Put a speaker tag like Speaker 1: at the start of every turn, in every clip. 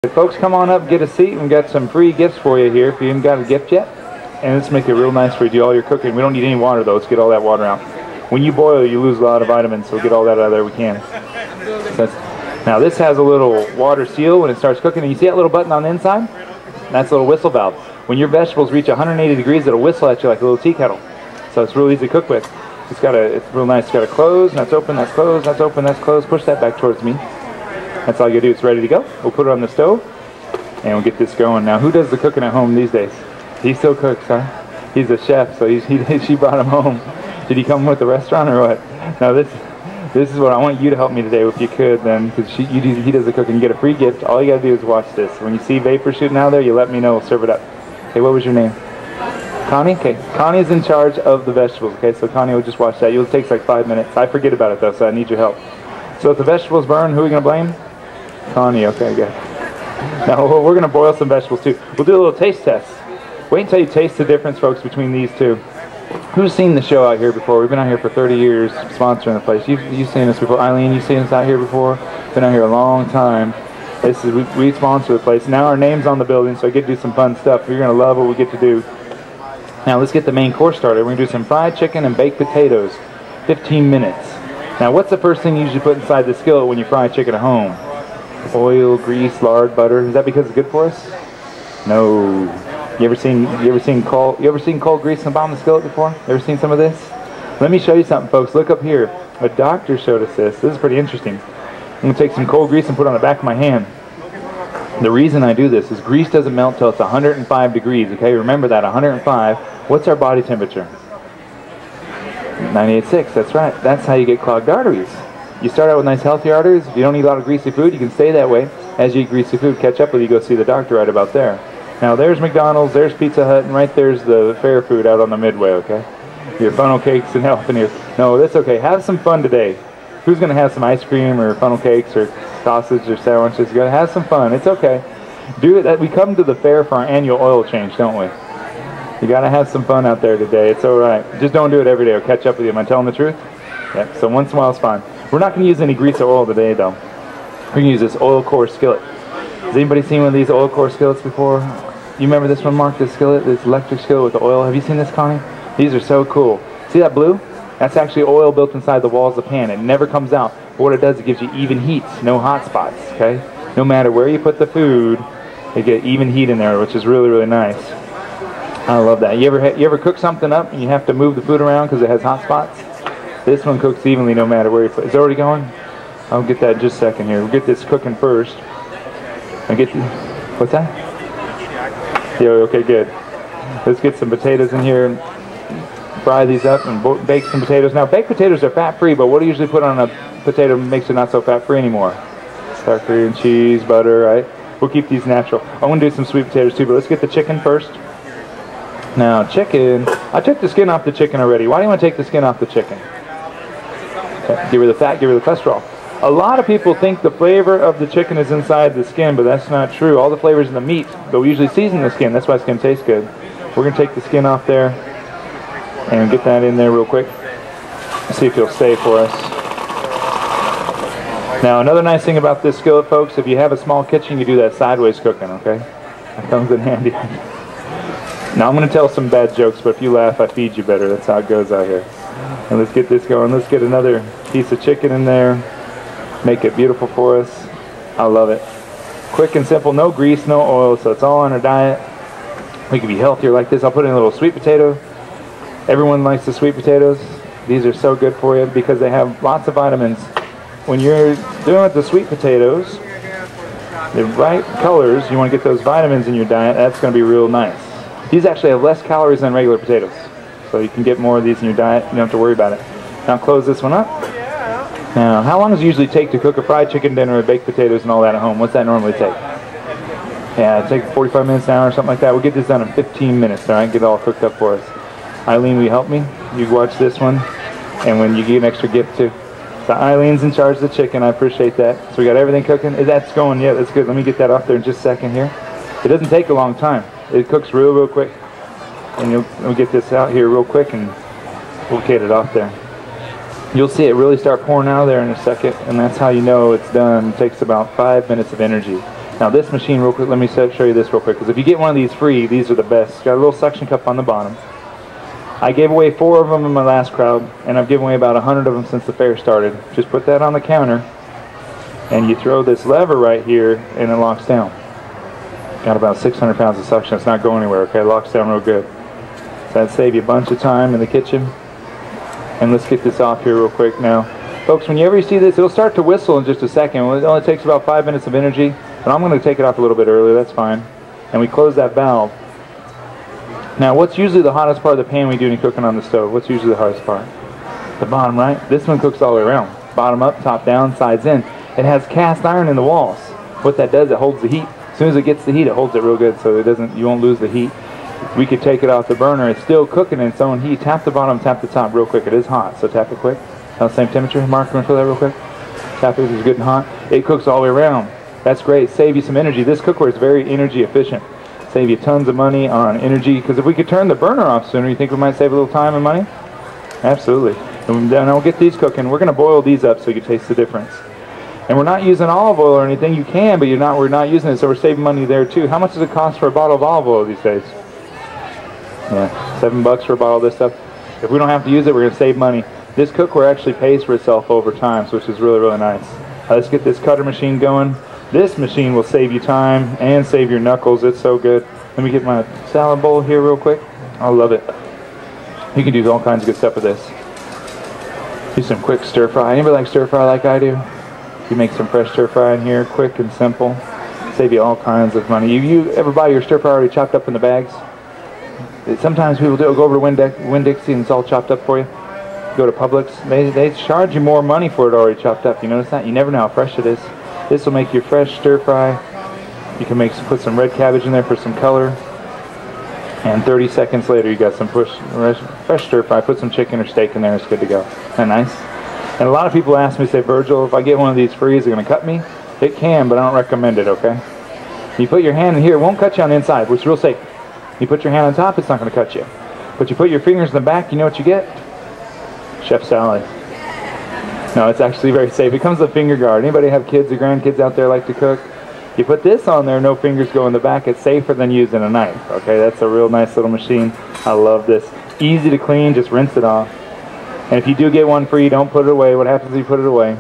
Speaker 1: Folks, come on up, get a seat. We've got some free gifts for you here if you haven't got a gift yet. And let's make it real nice for you to do all your cooking. We don't need any water though. Let's get all that water out. When you boil, you lose a lot of vitamins, so get all that out of there we can. Now this has a little water seal when it starts cooking, and you see that little button on the inside? That's a little whistle valve. When your vegetables reach 180 degrees, it'll whistle at you like a little tea kettle. So it's real easy to cook with. It's real nice. It's got to close, and that's open, that's closed, that's open, that's closed. Push that back towards me. That's all you do. It's ready to go. We'll put it on the stove, and we'll get this going. Now, who does the cooking at home these days? He still cooks, huh? He's a chef, so she brought him home. Did he come with the restaurant or what? Now, this is what I want you to help me today, if you could, then, because he does the cooking. You get a free gift. All you got to do is watch this. When you see vapor shooting out there, you let me know. We'll serve it up. Okay, what was your name? Connie? Okay, Connie's in charge of the vegetables. Okay, so Connie will just watch that. It takes like 5 minutes. I forget about it, though, so I need your help. So if the vegetables burn, who are we going to blame? Connie. Okay, good. Now, we're going to boil some vegetables, too. We'll do a little taste test. Wait until you taste the difference, folks, between these two. Who's seen the show out here before? We've been out here for 30 years sponsoring the place. You've seen us before. Eileen, you've seen us out here before? Been out here a long time. We sponsor the place. Now our name's on the building, so I get to do some fun stuff. You're going to love what we get to do. Now let's get the main course started. We're going to do some fried chicken and baked potatoes. 15 minutes. Now what's the first thing you usually put inside the skillet when you fry chicken at home? Oil, grease, lard, butter. Is that because it's good for us? No. You ever seen cold grease in the bottom of the skillet before? Ever seen some of this? Let me show you something, folks. Look up here. A doctor showed us this. This is pretty interesting. I'm going to take some cold grease and put it on the back of my hand. The reason I do this is grease doesn't melt till it's 105 degrees. Okay, remember that, 105. What's our body temperature? 98.6. That's right. That's how you get clogged arteries. You start out with nice healthy arteries. If you don't eat a lot of greasy food, you can stay that way. As you eat greasy food, catch up with you, go see the doctor right about there. Now there's McDonald's, there's Pizza Hut, and right there's the fair food out on the midway, okay? Your funnel cakes and helping you. No, that's okay. Have some fun today. Who's going to have some ice cream or funnel cakes or sausage or sandwiches? You're going to have some fun. It's okay. Do it. We come to the fair for our annual oil change, don't we? You got to have some fun out there today. It's all right. Just don't do it every day. I'll catch up with you. Am I telling the truth? Yeah, so once in a while is fine. We're not going to use any grease or oil today, though. We're going to use this oil core skillet. Has anybody seen one of these oil core skillets before? You remember this one, Mark, this skillet, this electric skillet with the oil? Have you seen this, Connie? These are so cool. See that blue? That's actually oil built inside the walls of the pan. It never comes out. But what it does, it gives you even heat, no hot spots, okay? No matter where you put the food, you get even heat in there, which is really, really nice. I love that. You ever cook something up and you have to move the food around because it has hot spots? This one cooks evenly no matter where you put it. It's already going? I'll get that in just a second here. We'll get this cooking first. What's that? Yeah, okay, good. Let's get some potatoes in here. Fry these up and bake some potatoes. Now, baked potatoes are fat-free, but what do you usually put on a potato makes it not so fat-free anymore? Sour cream, cheese, butter, right? We'll keep these natural. I want to do some sweet potatoes too, but let's get the chicken first. Now, chicken, I took the skin off the chicken already. Why do you want to take the skin off the chicken? Okay, get rid of the fat, get rid of the cholesterol. A lot of people think the flavor of the chicken is inside the skin, but that's not true. All the flavor's in the meat, but we usually season the skin. That's why skin tastes good. We're going to take the skin off there and get that in there real quick. See if it'll stay for us. Now, another nice thing about this skillet, folks, if you have a small kitchen, you do that sideways cooking, okay? That comes in handy. Now, I'm going to tell some bad jokes, but if you laugh, I feed you better. That's how it goes out here. And let's get this going. Let's get another piece of chicken in there. Make it beautiful for us. I love it. Quick and simple, no grease, no oil, so it's all on our diet. We can be healthier like this. I'll put in a little sweet potato. Everyone likes the sweet potatoes. These are so good for you because they have lots of vitamins. When you're doing with the sweet potatoes, the right colors, you want to get those vitamins in your diet. That's going to be real nice. These actually have less calories than regular potatoes, so you can get more of these in your diet. You don't have to worry about it. Now close this one up. Now, how long does it usually take to cook a fried chicken dinner with baked potatoes and all that at home? What's that normally take? Yeah, it takes 45 minutes, an hour, or something like that. We'll get this done in 15 minutes, all right? Get it all cooked up for us. Eileen, will you help me? You watch this one, and when you get an extra gift too. So Eileen's in charge of the chicken. I appreciate that. So we got everything cooking. That's going. Yeah, that's good. Let me get that off there in just a second here. It doesn't take a long time. It cooks real quick. And we'll get this out here real quick, and we'll get it off there. You'll see it really start pouring out of there in a second, and that's how you know it's done. It takes about 5 minutes of energy. Now this machine, real quick, let me show you this real quick, because if you get one of these free, these are the best. It's got a little suction cup on the bottom. I gave away 4 of them in my last crowd, and I've given away about 100 of them since the fair started. Just put that on the counter, and you throw this lever right here, and it locks down. Got about 600 pounds of suction. It's not going anywhere, okay? It locks down real good. So that'd save you a bunch of time in the kitchen. And let's get this off here real quick now. Folks, whenever you see this, it'll start to whistle in just a second. It only takes about 5 minutes of energy, but I'm going to take it off a little bit earlier. That's fine. And we close that valve. Now, what's usually the hottest part of the pan when you do any cooking on the stove? What's usually the hottest part? The bottom, right? This one cooks all the way around. Bottom up, top down, sides in. It has cast iron in the walls. What that does, it holds the heat. As soon as it gets the heat, it holds it real good, so you won't lose the heat. We could take it off the burner. It's still cooking in its own heat. Tap the bottom, tap the top real quick. It is hot, so tap it quick. Now, same temperature. Mark, can we feel that real quick? Tap it. It's good and hot. It cooks all the way around. That's great. Save you some energy. This cookware is very energy efficient. Save you tons of money on energy, because if we could turn the burner off sooner, you think we might save a little time and money? Absolutely. And then we'll get these cooking. We're going to boil these up so you can taste the difference. And we're not using olive oil or anything. You can, but we're not using it, so we're saving money there too. How much does it cost for a bottle of olive oil these days? Yeah, $7 for a bottle of this stuff. If we don't have to use it, we're going to save money. This cookware actually pays for itself over time, so which is really, really nice. Let's get this cutter machine going. This machine will save you time and save your knuckles. It's so good. Let me get my salad bowl here real quick. I love it. You can do all kinds of good stuff with this. Do some quick stir fry. Anybody like stir fry like I do? You make some fresh stir fry in here, quick and simple. Save you all kinds of money. You ever buy your stir fry already chopped up in the bags? Sometimes people go over to Winn-Dixie and it's all chopped up for you. Go to Publix, they charge you more money for it already chopped up. You notice that? You never know how fresh it is. This will make your fresh stir fry. You can put some red cabbage in there for some color. And 30 seconds later, you got some fresh stir fry. Put some chicken or steak in there. It's good to go. Isn't that nice? And a lot of people ask me, say, Virgil, if I get one of these free, is it going to cut me? It can, but I don't recommend it, okay? You put your hand in here, it won't cut you on the inside, which is real safe. You put your hand on top, it's not going to cut you. But you put your fingers in the back, you know what you get? Chef salad. No, it's actually very safe. It comes with a finger guard. Anybody have kids or grandkids out there like to cook? You put this on there, no fingers go in the back. It's safer than using a knife, okay? That's a real nice little machine. I love this. Easy to clean, just rinse it off. And if you do get one free, don't put it away. What happens if you put it away?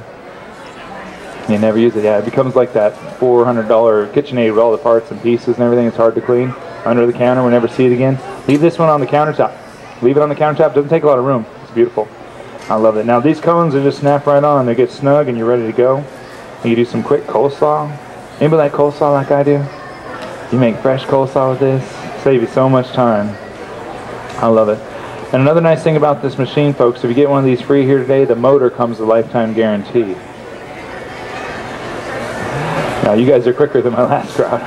Speaker 1: You never use it. Yeah, it becomes like that $400 KitchenAid with all the parts and pieces and everything. It's hard to clean. Under the counter, we'll never see it again. Leave this one on the countertop. Leave it on the countertop. Doesn't take a lot of room. It's beautiful. I love it. Now these cones are just snap right on. They get snug and you're ready to go. You do some quick coleslaw. Anybody like coleslaw like I do? You make fresh coleslaw with this. Save you so much time. I love it. And another nice thing about this machine, folks, if you get one of these free here today, the motor comes with a lifetime guarantee. Now, you guys are quicker than my last crowd.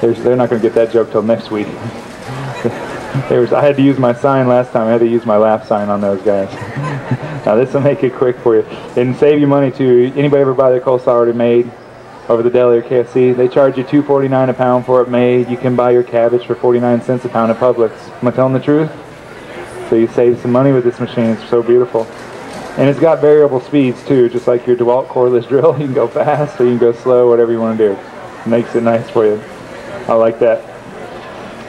Speaker 1: They're not going to get that joke till next week. I had to use my sign last time. I had to use my laugh sign on those guys. Now, this will make it quick for you. And save you money, too. Anybody ever buy their coleslaw already made over the deli or KFC? They charge you $2.49 a pound for it made. You can buy your cabbage for 49 cents a pound at Publix. Am I telling the truth? So you save some money with this machine. It's so beautiful. And it's got variable speeds too, just like your DeWalt cordless drill. You can go fast or you can go slow, whatever you want to do. It makes it nice for you. I like that.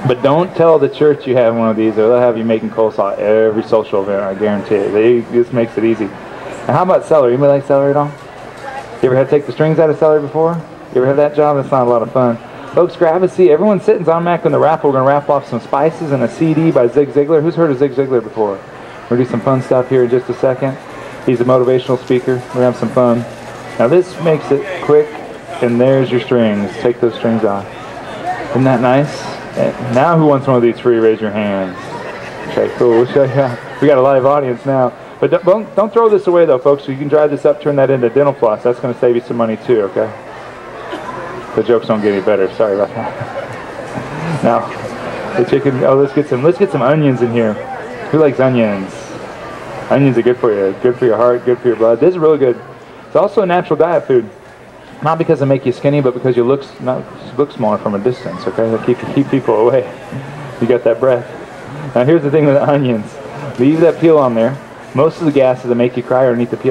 Speaker 1: But don't tell the church you have one of these, or they'll have you making coleslaw every social event, I guarantee it. This makes it easy. And how about celery? Anybody like celery at all? You ever had to take the strings out of celery before? You ever had that job? It's not a lot of fun. Folks, grab a seat. Everyone's sitting on Mac on the wrap. We're going to wrap off some spices and a CD by Zig Ziglar. Who's heard of Zig Ziglar before? We're going to do some fun stuff here in just a second. He's a motivational speaker. We're going to have some fun. Now this makes it quick, and there's your strings. Take those strings off. Isn't that nice? And now who wants one of these free? Raise your hands. Okay, cool. We'll show you. We got a live audience now. But don't throw this away though, folks. You can dry this up, turn that into dental floss. That's going to save you some money too, okay? The jokes don't get any better. Sorry about that. Now, the chicken. Oh, let's get some onions in here. Who likes onions? Onions are good for you. Good for your heart. Good for your blood. This is really good. It's also a natural diet food. Not because they make you skinny, but because you look smaller from a distance. Okay, they keep people away. You got that breath. Now here's the thing with the onions. Leave that peel on there. Most of the gases that make you cry are underneath the peel.